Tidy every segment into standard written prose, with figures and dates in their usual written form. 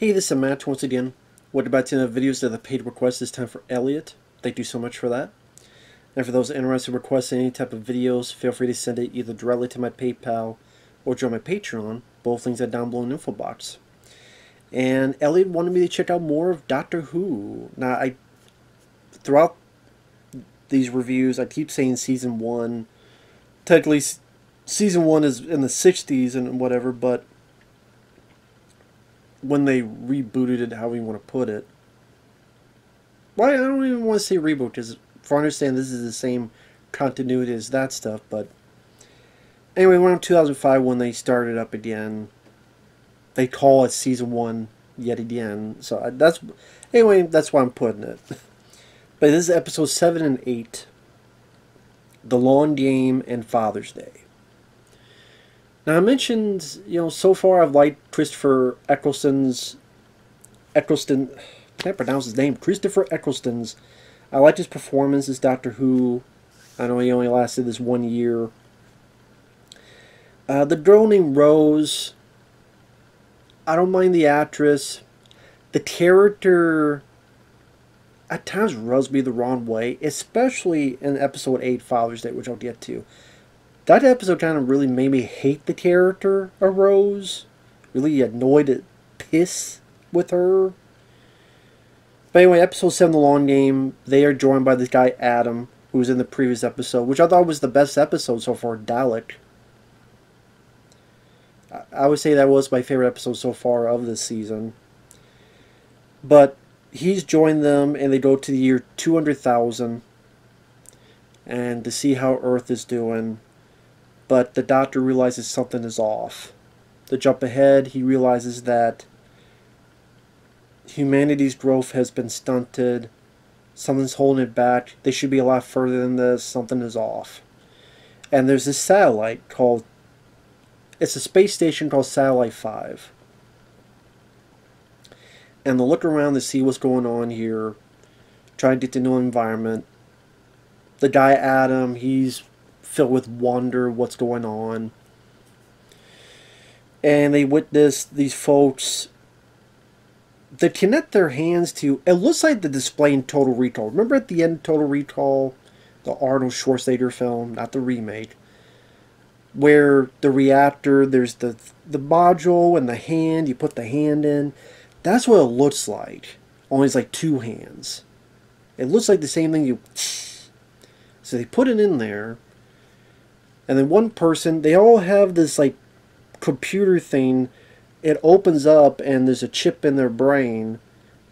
Hey, this is Matt once again. What about to the videos of the paid request this time for Elliott? Thank you so much for that. And for those interested in requesting any type of videos, feel free to send it either directly to my PayPal or join my Patreon. Both links are down below in the info box. And Elliott wanted me to check out more of Doctor Who. Now, throughout these reviews, I keep saying season 1. Technically, season 1 is in the 60s and whatever, but when they rebooted it, however you want to put it. Well, I don't even want to say reboot, because if I understand this is the same continuity as that stuff, but anyway, around 2005 when they started up again, they call it season 1 yet again, so that's why I'm putting it. But this is episode 7 and 8, The Long Game and Father's Day. Now, I mentioned, so far I've liked Christopher Eccleston, can't pronounce his name, Christopher Eccleston's. I liked his performance as Doctor Who. I know he only lasted this 1 year. The girl named Rose, I don't mind the actress. The character at times rubs me the wrong way, especially in episode 8, Father's Day, which I'll get to. That episode kind of really made me hate the character of Rose. Really annoyed at piss with her. But anyway, episode 7, The Long Game, they are joined by this guy Adam, who was in the previous episode, which I thought was the best episode so far, Dalek. I would say that was my favorite episode so far of this season. But he's joined them, and they go to the year 200,000 and to see how Earth is doing. But the Doctor realizes something is off. To jump ahead, he realizes that humanity's growth has been stunted. Something's holding it back. They should be a lot further than this. Something is off. And there's this satellite called... It's a space station called Satellite 5. And they'll look around to see what's going on here. Try to get to know the environment. The guy Adam, he's filled with wonder what's going on. And they witness these folks. They connect their hands to... It looks like the display in Total Recall. Remember at the end of Total Recall? The Arnold Schwarzenegger film, not the remake. Where the reactor, there's the module and the hand. You put the hand in. That's what it looks like. Only it's like 2 hands. It looks like the same thing you... So they put it in there. And then one person, they all have this like computer thing. It opens up and there's a chip in their brain.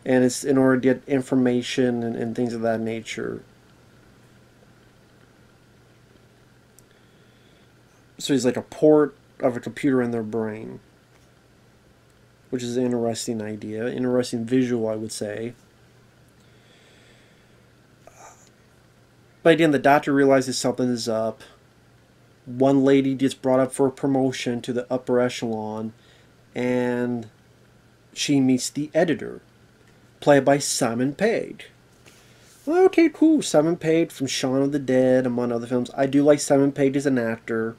And it's in order to get information and things of that nature. So it's like a port of a computer in their brain. Which is an interesting idea. Interesting visual, I would say. But again, the Doctor realizes something is up. One lady gets brought up for a promotion to the upper echelon, and she meets the editor, played by Simon Pegg. Okay, cool. Simon Pegg from Shaun of the Dead, among other films. I do like Simon Pegg as an actor,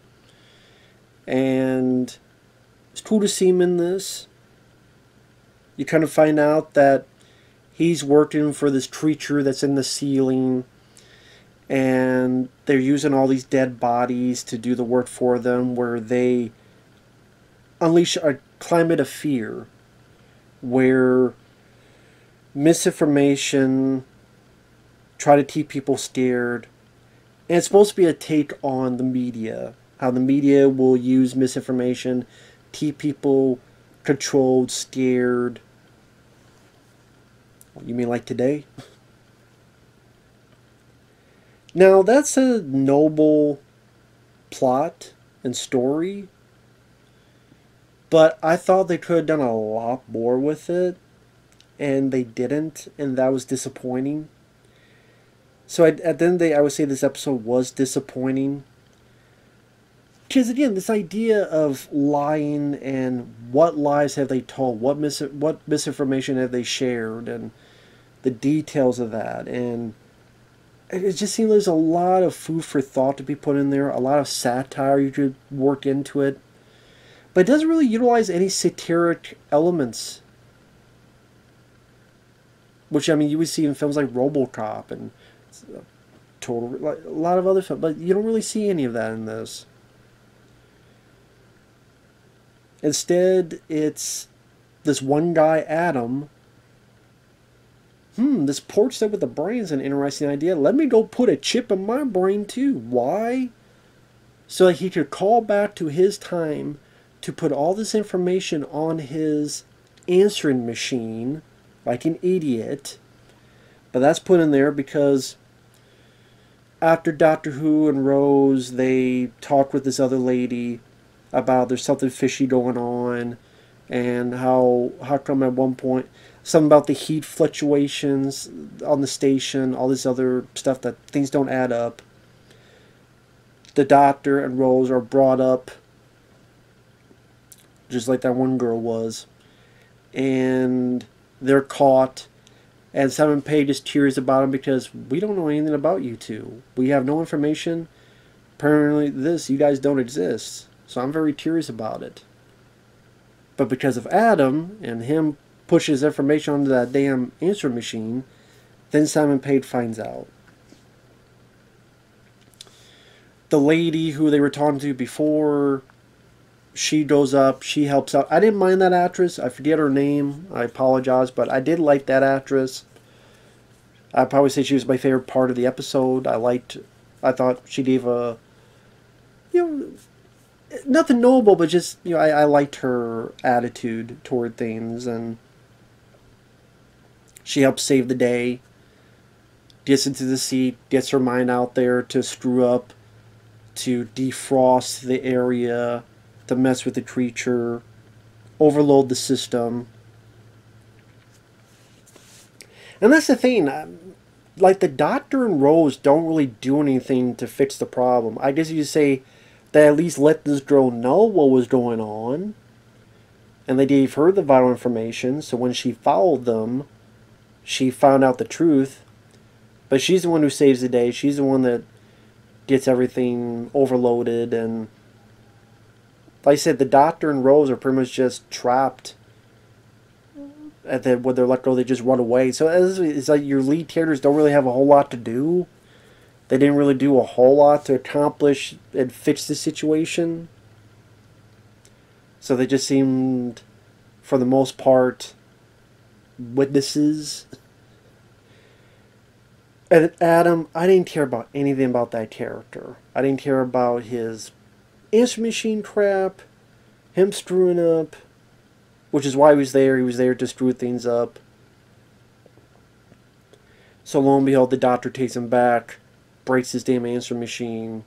and it's cool to see him in this. You kind of find out that he's working for this creature that's in the ceiling, and they're using all these dead bodies to do the work for them, where they unleash a climate of fear, where misinformation try to keep people scared. And it's supposed to be a take on the media, how the media will use misinformation, keep people controlled, scared. You mean like today? Now, that's a noble plot and story, but I thought they could have done a lot more with it, and they didn't, and that was disappointing. So at the end of the day, I would say this episode was disappointing. Because again, this idea of lying and what lies have they told, what misinformation have they shared, and the details of that, and it just seems there's a lot of food for thought to be put in there, a lot of satire you could work into it, but it doesn't really utilize any satiric elements which I mean you would see in films like RoboCop and total like a lot of other films, but you don't really see any of that in this. Instead, it's this one guy, Adam. This porch set with the brain's an interesting idea. Let me go put a chip in my brain too. Why? So that he could call back to his time to put all this information on his answering machine, like an idiot. But that's put in there because after Doctor Who and Rose, they talked with this other lady about there's something fishy going on, and how come at one point something about the heat fluctuations on the station, all this other stuff that things don't add up. The Doctor and Rose are brought up just like that one girl was, and they're caught, and Simon Pegg is curious about them because we don't know anything about you two. We have no information. Apparently you guys don't exist. So I'm very curious about it. But because of Adam and him pushes information onto that damn answer machine, then Simon Pegg finds out. The lady who they were talking to before, she goes up, she helps out. I didn't mind that actress. I forget her name. I apologize, but I did like that actress. I'd probably say she was my favorite part of the episode. I thought she gave a, nothing noble, but just, I liked her attitude toward things, and she helps save the day, gets into the seat, gets her mind out there to screw up, to defrost the area, to mess with the creature, overload the system. And that's the thing, like the Doctor and Rose don't really do anything to fix the problem. I guess you could say they at least let this girl know what was going on, and they gave her the vital information, so when she followed them, she found out the truth. But she's the one who saves the day. She's the one that gets everything overloaded, and like I said, the Doctor and Rose are pretty much just trapped. When they're let go, they just run away. So it's like your lead characters don't really have a whole lot to do. They didn't really do a whole lot to accomplish and fix the situation. So they just seemed, for the most part, witnesses. And Adam, I didn't care about anything about that character. I didn't care about his answer machine crap, him screwing up, which is why he was there. He was there to screw things up. So lo and behold, the Doctor takes him back, breaks his damn answer machine.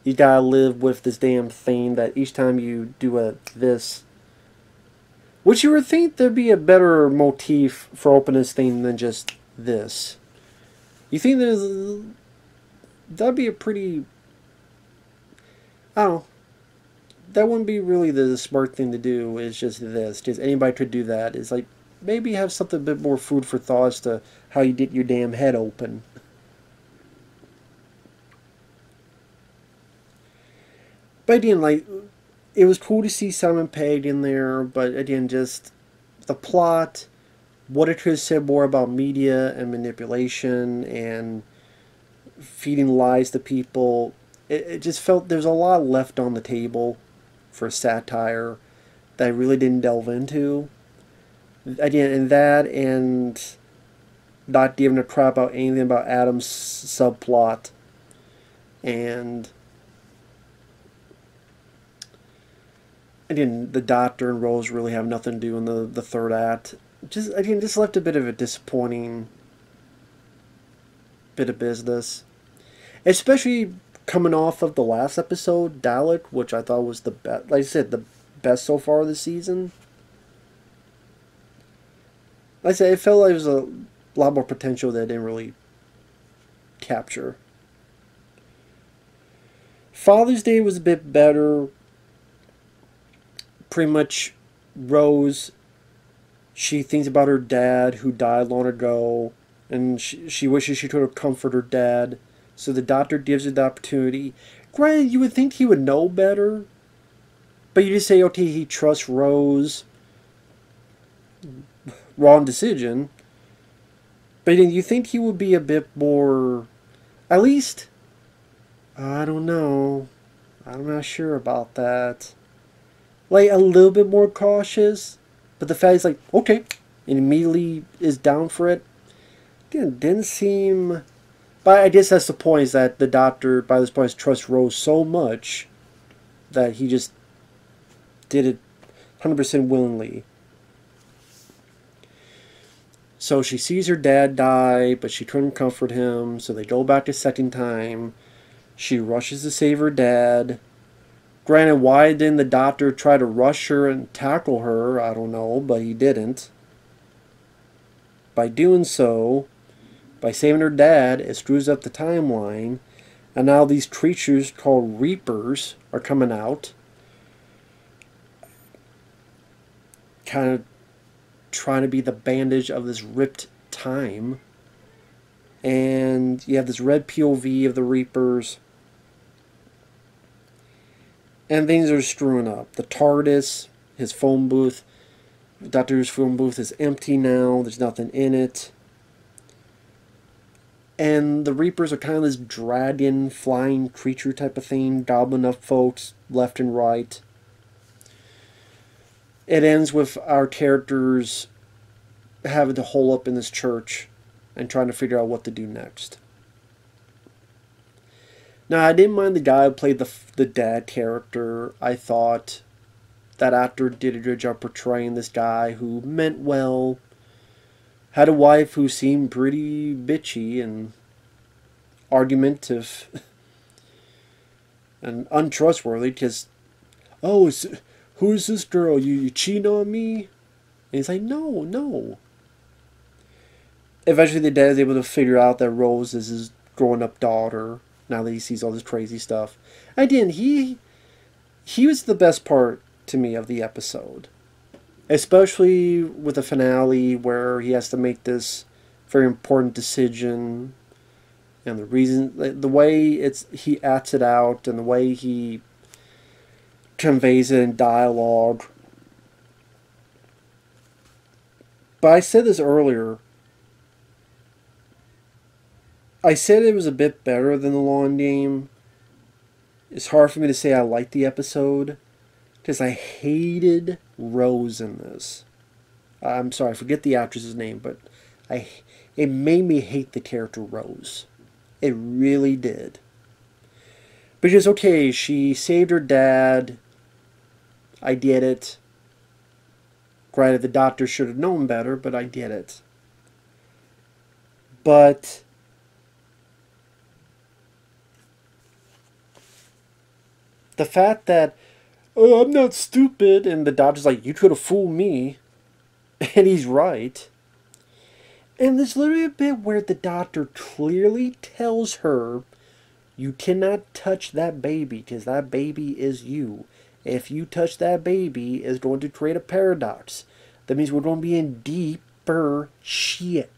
You gotta live with this damn thing that each time you do this, which you would think there'd be a better motif for opening this thing than just this. You think that'd be a pretty, I don't know, that wouldn't be really the smart thing to do, is just this. Just anybody could do that. It's like, maybe have something a bit more food for thought as to how you get your damn head open. But again, like, it was cool to see Simon Pegg in there, but again, just the plot, what it could have said more about media and manipulation and feeding lies to people. It just felt there's a lot left on the table for satire that I really didn't delve into. Again, and that, and not giving a crap about anything about Adam's subplot, and again, the Doctor and Rose really have nothing to do in the third act. Just left a bit of a disappointing bit of business, especially coming off of the last episode, Dalek, which I thought was the best. Like I said, the best so far this season. Like I said, it felt like there was a lot more potential that I didn't really capture. Father's Day was a bit better. Pretty much, Rose, she thinks about her dad who died long ago, and she wishes she could have comforted her dad. So the Doctor gives her the opportunity. Granted, you would think he would know better, but you just say, okay, he trusts Rose. Wrong decision. But you think he would be a bit more, at least, I don't know. I'm not sure about that. Like, a little bit more cautious. But the fact he's like, okay, and immediately is down for it. Didn't seem. But I guess that's the point, is that the doctor, by this point, trusts Rose so much that he just did it 100% willingly. So she sees her dad die, but she couldn't comfort him, so they go back a second time. She rushes to save her dad. Granted, why didn't the doctor try to rush her and tackle her? I don't know, but he didn't. By doing so, by saving her dad, it screws up the timeline, and now these creatures called Reapers are coming out. Kind of trying to be the bandage of this ripped time. And you have this red POV of the Reapers. And things are screwing up. The TARDIS, his phone booth, Doctor Who's phone booth is empty now. There's nothing in it. And the Reapers are kind of this dragon flying creature type of thing, gobbling up folks left and right. It ends with our characters having to hole up in this church and trying to figure out what to do next. Now, I didn't mind the guy who played the dad character. I thought that actor did a good job portraying this guy who meant well, had a wife who seemed pretty bitchy and argumentative and untrustworthy, because, oh, who's this girl? You cheating on me? And he's like, no. Eventually the dad is able to figure out that Rose is his grown up daughter, now that he sees all this crazy stuff. He was the best part to me of the episode. Especially with the finale where he has to make this very important decision. And the reason, the way he acts it out and the way he conveys it in dialogue. But I said this earlier. I said it was a bit better than The Long Game. It's hard for me to say I liked the episode, because I hated Rose in this. I'm sorry, I forget the actress's name, but it made me hate the character Rose. It really did. Because, okay, she saved her dad. I get it. Granted, the doctor should have known better, but I get it. But the fact that, oh, I'm not stupid, and the doctor's like, you could have fooled me, and he's right. And there's literally a bit where the doctor clearly tells her, you cannot touch that baby, because that baby is you. If you touch that baby, it's going to create a paradox. That means we're going to be in deeper shit.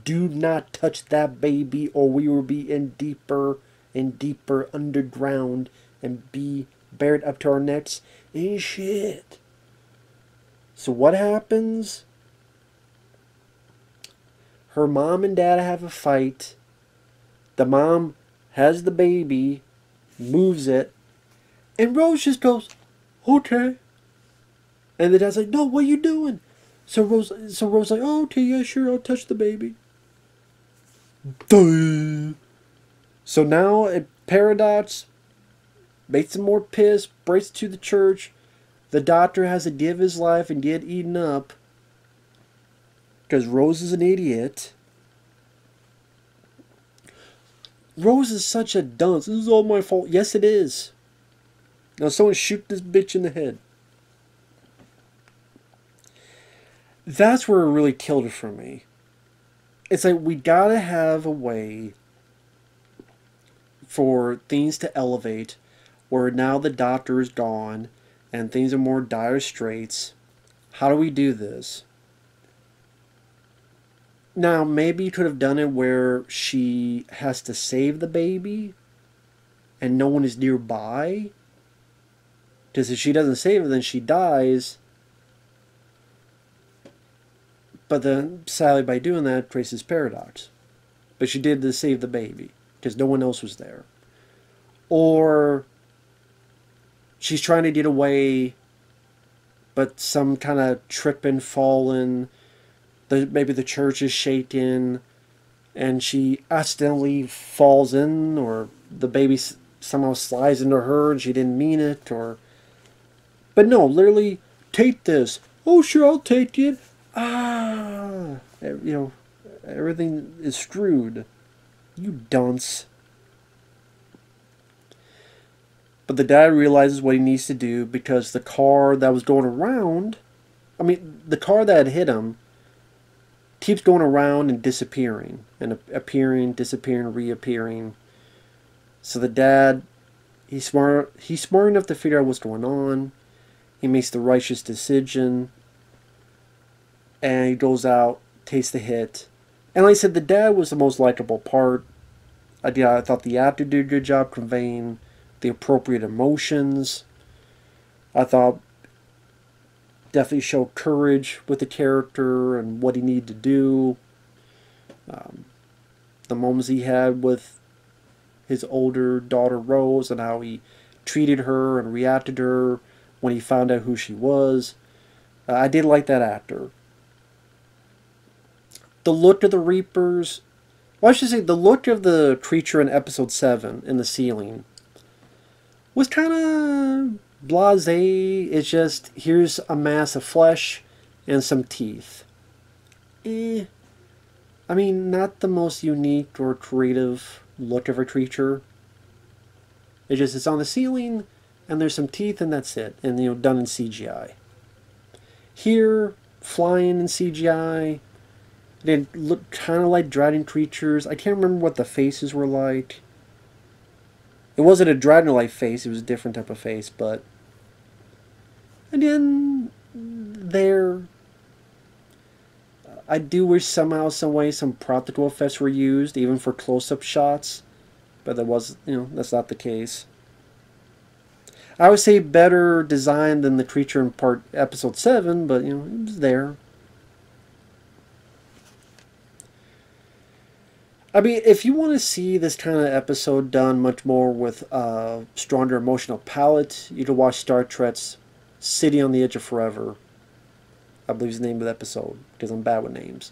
Do not touch that baby, or we will be in deeper and deeper underground and be buried up to our necks in shit. So what happens? Her mom and dad have a fight. The mom has the baby, moves it, and Rose just goes, okay. And the dad's like, no, what are you doing? So Rose like, oh, okay, yeah, sure, I'll touch the baby. Duh. So now, a paradox makes him more pissed, breaks to the church. The doctor has to give his life and get eaten up because Rose is an idiot. Rose is such a dunce. This is all my fault. Yes, it is. Now someone shoot this bitch in the head. That's where it really killed it for me. It's like, we gotta have a way for things to elevate, where now the doctor is gone and things are more dire straits. How do we do this? Now, maybe you could have done it where she has to save the baby and no one is nearby. Because if she doesn't save it, then she dies. But then, sadly, by doing that, creates this paradox. But she did to save the baby, because no one else was there. Or she's trying to get away, but some kind of trip and falling. Maybe the church is shaken, and she accidentally falls in, or the baby somehow slides into her and she didn't mean it, or... But no, literally, take this. Oh, sure, I'll take it. Ah, you know, everything is screwed. You dunce. But the dad realizes what he needs to do because the car that was going around, the car that had hit him, keeps going around and disappearing, and appearing, disappearing, reappearing. So the dad, he's smart enough to figure out what's going on. He makes the righteous decision, and he goes out, takes the hit. And like I said, the dad was the most likable part. I thought the actor did a good job conveying the appropriate emotions. I thought definitely showed courage with the character and what he needed to do. The moments he had with his older daughter Rose and how he treated her and reacted to her when he found out who she was. I did like that actor. The look of the Reapers... Well, I should say, the look of the creature in episode 7 in the ceiling was kind of blasé. It's just, here's a mass of flesh and some teeth. I mean, not the most unique or creative look of a creature. It's on the ceiling, and there's some teeth, and that's it. And, you know, done in CGI. Here, flying in CGI... They look kind of like dragon creatures. I can't remember what the faces were like. It wasn't a dragon-like face. It was a different type of face, but... Again, I do wish somehow, some way, some practical effects were used, even for close-up shots. But that was, you know, that's not the case. I would say better design than the creature in episode 7, but, you know, it was there. I mean, if you want to see this kind of episode done much more with a stronger emotional palette, you can watch Star Trek's City on the Edge of Forever. I believe is the name of the episode, because I'm bad with names.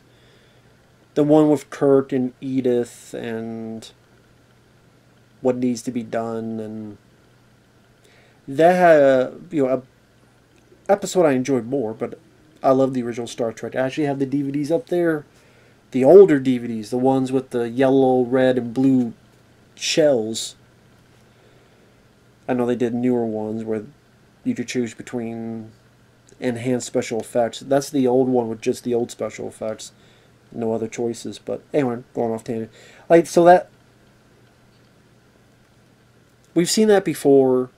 The one with Kirk and Edith, and what needs to be done, and that had a episode I enjoyed more, but I love the original Star Trek. I actually have the DVDs up there. The older DVDs, the ones with the yellow, red, and blue shells. I know they did newer ones where you could choose between enhanced special effects. That's the old one with just the old special effects. No other choices. But anyway, going off tangent. Like, so that... We've seen that before,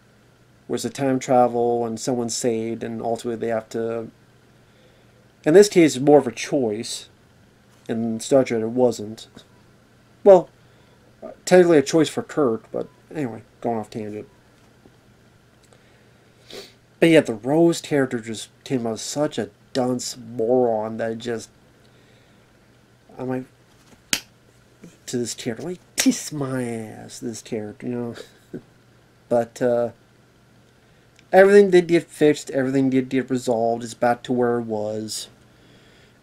where it's a time travel and someone's saved and ultimately they have to... In this case, it's more of a choice. In Star Trek, it wasn't. Well, technically a choice for Kirk, but anyway, going off tangent. But yeah, the Rose character just came out as such a dunce moron that I'm like, to this character, like, kiss my ass, this character, you know. But, everything did get fixed, everything did get resolved, it's back to where it was.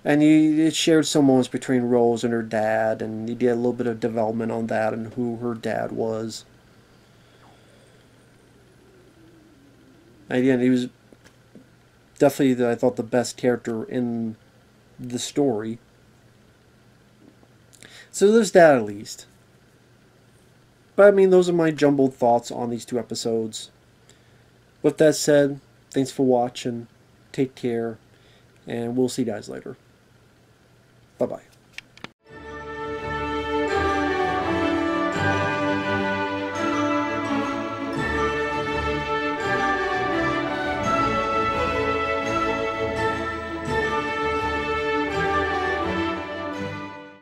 And it shared some moments between Rose and her dad, and you did a little bit of development on that and who her dad was. And again, he was definitely, I thought, the best character in the story. So there's that at least. But I mean, those are my jumbled thoughts on these two episodes. With that said, thanks for watching, take care, and we'll see you guys later. Bye-bye.